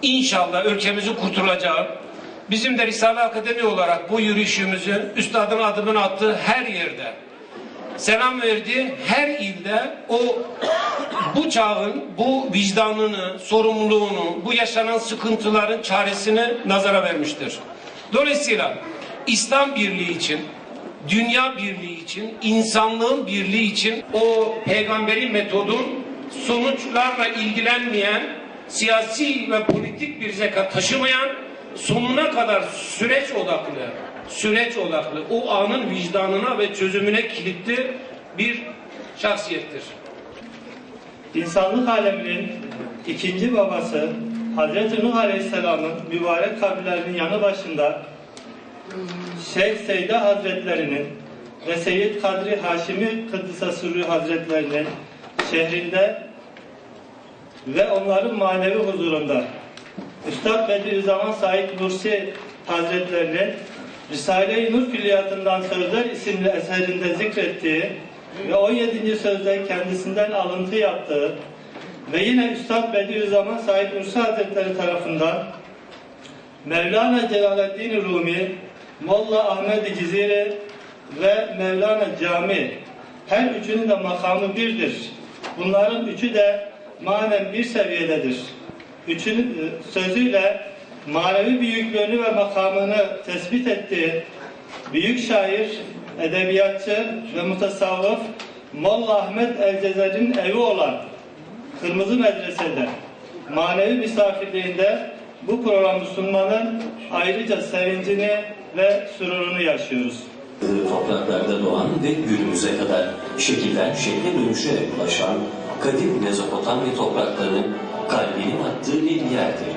İnşallah ülkemizin kurtulacağı, bizim de Risale Akademi olarak bu yürüyüşümüzün üstadın adımını attığı her yerde, selam verdiği her ilde bu çağın bu vicdanını, sorumluluğunu, bu yaşanan sıkıntıların çaresini nazara vermiştir. Dolayısıyla İslam birliği için, dünya birliği için, insanlığın birliği için o peygamberi metodun sonuçlarla ilgilenmeyen, siyasi ve politik bir zekat taşımayan, sonuna kadar süreç odaklı, o anın vicdanına ve çözümüne kilitli bir şahsiyettir. İnsanlık aleminin ikinci babası Hazreti Nuh Aleyhisselam'ın mübarek kabirlerinin yanı başında Şeyh Seyda Hazretlerinin ve Seyyid Kadri Haşimi Kıddisa Sürrü Hazretlerinin şehrinde ve onların manevi huzurunda Üstad Bediüzzaman Said Nursi Hazretlerinin Risale-i Nur Külliyatından Sözler isimli eserinde zikrettiği ve 17. sözde kendisinden alıntı yaptığı ve yine Üstad Bediüzzaman Said Nursi Hazretleri tarafından Mevlana Celaleddin Rumi, Molla Ahmed Ciziri ve Mevlana Cami, her üçünün de makamı birdir. Bunların üçü de manen bir seviyededir. Üçünün sözüyle manevi büyüklüğünü ve makamını tespit ettiği büyük şair, edebiyatçı ve mutasavvıf Molla Ahmed El-Cezer'in evi olan Kırmızı Medrese'de manevi misafirliğinde bu programı sunmanın ayrıca sevincini ve sürurunu yaşıyoruz. Topraklarda doğan ve günümüze kadar şekilden şekle dönüşerek ulaşan kadim Mezopotamya topraklarının kalbinin attığı bir yerdir.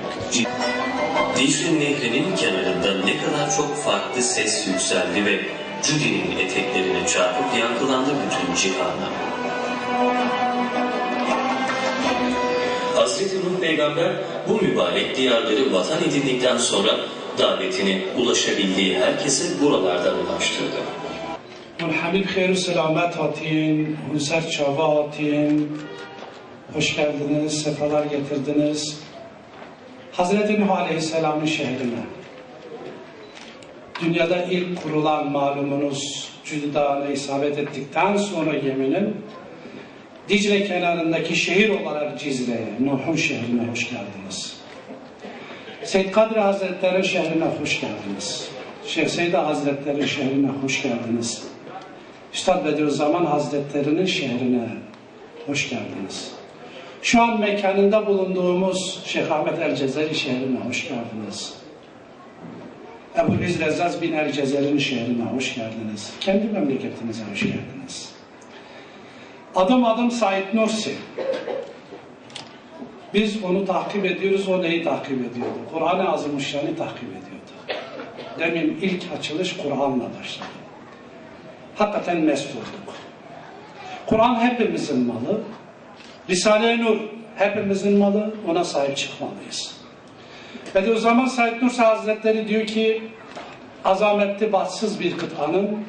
Dicle Nehri'nin kenarında ne kadar çok farklı ses yükseldi ve Cudi'nin eteklerine çarpıp yankılandı bütün cihana. Hazreti Nuh Peygamber bu mübarek diyarları vatan edindikten sonra davetini ulaşabildiği herkese buralardan ulaştırdı. Hamid hayır selamet hatin, hüser çava hatin, hoş geldiniz, sefalar getirdiniz. Hazreti Nuh Aleyhisselam'ın şehrine, dünyada ilk kurulan malumunuz Cudi Dağı'na isabet ettikten sonra geminin Dicle kenarındaki şehir olarak Cizre'ye, Nuh'un şehrine hoş geldiniz. Seyyid Kadri Hazretleri'nin şehrine hoş geldiniz. Şeyh Seyda Hazretleri'nin şehrine hoş geldiniz. Üstad Bediüzzaman Hazretleri'nin şehrine hoş geldiniz. Şu an mekanında bulunduğumuz Şeyh Ahmet El-Cezeri şehrine hoş geldiniz. Ebu İzrezzaz bin El-Cezeri'nin şehrine hoş geldiniz. Kendi memleketinize hoş geldiniz. Adım adım Said Nursi. Biz onu takip ediyoruz, o neyi takip ediyordu? Kur'an-ı Azimüşşan'ı takip ediyordu. Demin ilk açılış Kur'an'la başladı. Hakikaten mest olduk. Kur'an hepimizin malı. Risale-i Nur hepimizin malı, ona sahip çıkmalıyız. Bediüzzaman Said Nursi Hazretleri diyor ki, azametli bahtsız bir kıtanın,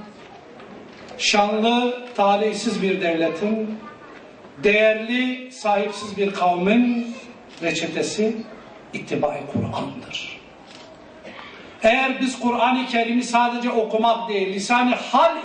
şanlı, talihsiz bir devletin, değerli, sahipsiz bir kavmin reçetesi ittiba-i Kur'an'dır. Eğer biz Kur'an-ı Kerim'i sadece okumak değil, lisan-ı hal